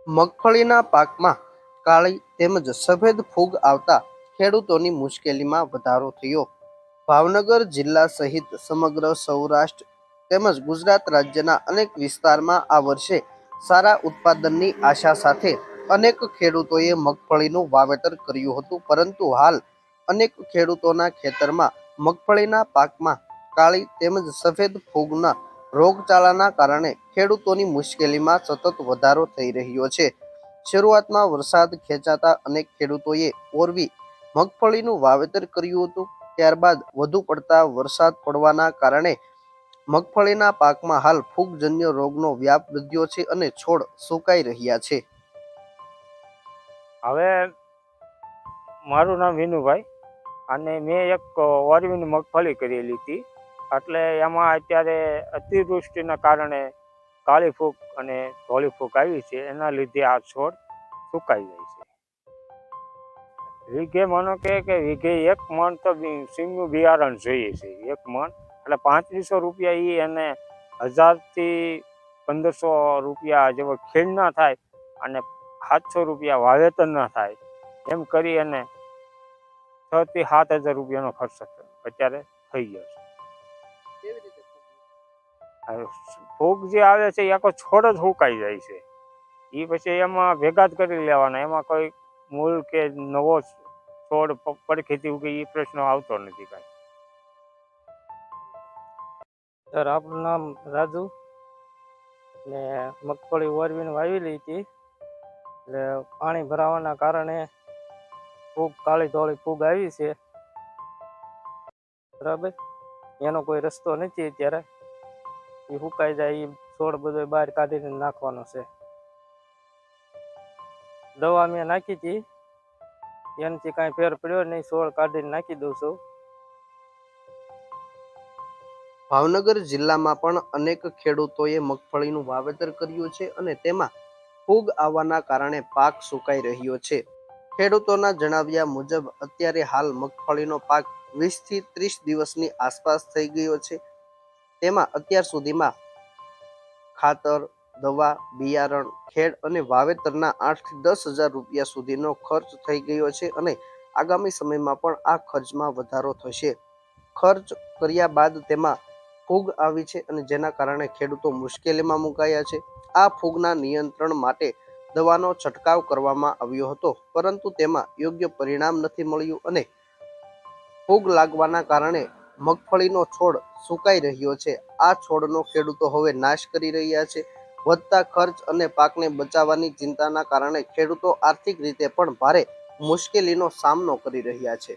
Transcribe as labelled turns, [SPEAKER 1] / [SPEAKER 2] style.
[SPEAKER 1] મગફળીના પાકમાં કાળી તેમજ સફેદ ફૂગ આવતા ખેડૂતોની મુશ્કેલીમાં વધારો થયો. ભાવનગર જિલ્લા સહિત સમગ્ર સૌરાષ્ટ્ર તેમજ ગુજરાત રાજ્યના અનેક વિસ્તારમાં આ વર્ષે સારા ઉત્પાદનની આશા સાથે અનેક ખેડૂતોએ મગફળીનું વાવેતર કર્યું હતું, પરંતુ હાલ અનેક ખેડૂતોના ખેતરમાં મગફળીના પાકમાં કાળી તેમજ સફેદ ફૂગના રોગચાળાના કારણે ખેડૂતોની મુશ્કેલીમાં સતત વધારો થઈ રહ્યો છે. શરૂઆતમાં વરસાદ ખેંચાતા અનેક ખેડૂતોએ ઓરવી મગફળીનું વાવેતર કર્યું હતું. ત્યારબાદ વધુ પડતા વરસાદ પડવાના કારણે મગફળીના પાકમાં હાલ ફૂગજન્ય રોગનો વ્યાપ વધ્યો છે અને છોડ સુકાઈ રહ્યા છે.
[SPEAKER 2] હવે મારું નામ વિનુભાઈ અને મેં એક ઓરવીની મગફળી કરેલી હતી. એટલે એમાં અત્યારે અતિવૃષ્ટિના કારણે કાળી ફૂગ અને ધોળી ફૂગ આવી છે. એના લીધે આ છોડ સુકાઈ જાય છે. વીઘે માનો કે વીઘે 1 મણ તો સિંગનું બિયારણ જોઈએ છે. 1 મણ એટલે 3500 રૂપિયા એ એને 1000 થી 1500 રૂપિયા જેવો ખેડ ના થાય અને 700 રૂપિયા વાવેતર ના થાય, એમ કરી અને 6 થી 7000 રૂપિયાનો ખર્ચ અત્યારે થઈ ગયો છે. ફૂગ જે આવે છે એ આખો છોડ જ સુકાઈ જાય છે. એ પછી એમાં ભેગા જ કરી લેવાના, એમાં કોઈ મૂળ કે નવો છોડ પડખેથી ઉગે એ પ્રશ્ન આવતો નથી કાંઈ.
[SPEAKER 3] સર, આપણું નામ રાજુ ને મગફળી ઓરવીને વાવેલી હતી. એટલે પાણી ભરાવાના કારણે ફૂગ, કાળી ધોળી ફૂગ આવી છે. બરાબર, એનો કોઈ રસ્તો નથી અત્યારે. એ સુકાઈ જાય એ છોડ બધો બહાર કાઢીને નાખવાનો છે. દવા મેં નાખી હતી, એનાથી કાંઈ ફેર પડ્યો નહીં. છોડ કાઢીને નાખી દઉં છું.
[SPEAKER 1] ભાવનગર જિલ્લામાં પણ અનેક ખેડૂતોએ મગફળીનું વાવેતર કર્યું છે અને તેમાં ફૂગ આવવાના કારણે પાક સુકાઈ રહ્યો છે. ખેડૂતોના જણાવ્યા મુજબ અત્યારે હાલ મગફળીનો પાક 20 થી 30 દિવસની આસપાસ થઈ ગયો છે. તેમાં અત્યાર સુધીમાં ખાતર, દવા, બિયારણ, ખેડ અને વાવેતરના 8 થી 10 હજાર રૂપિયા સુધીનો ખર્ચ થઈ ગયો છે અને આગામી સમયમાં પણ આ ખર્ચમાં વધારો થશે. ખર્ચ કર્યા બાદ તેમાં ફૂગ આવી છે અને જેના કારણે ખેડૂતો મુશ્કેલીમાં મુકાયા છે. આ ફૂગના નિયંત્રણ માટે દવાનો છંટકાવ કરવામાં આવ્યો હતો, પરંતુ તેમાં યોગ્ય પરિણામ નથી મળ્યું અને ફૂગ લાગવાના કારણે મગફળીનો છોડ સુકાઈ રહ્યો છે. આ છોડનો ખેડૂતો હવે નાશ કરી રહ્યા છે. વધતા ખર્ચ અને પાકને બચાવવાની ચિંતાના કારણે ખેડૂતો આર્થિક રીતે પણ ભારે મુશ્કેલીનો સામનો કરી રહ્યા છે.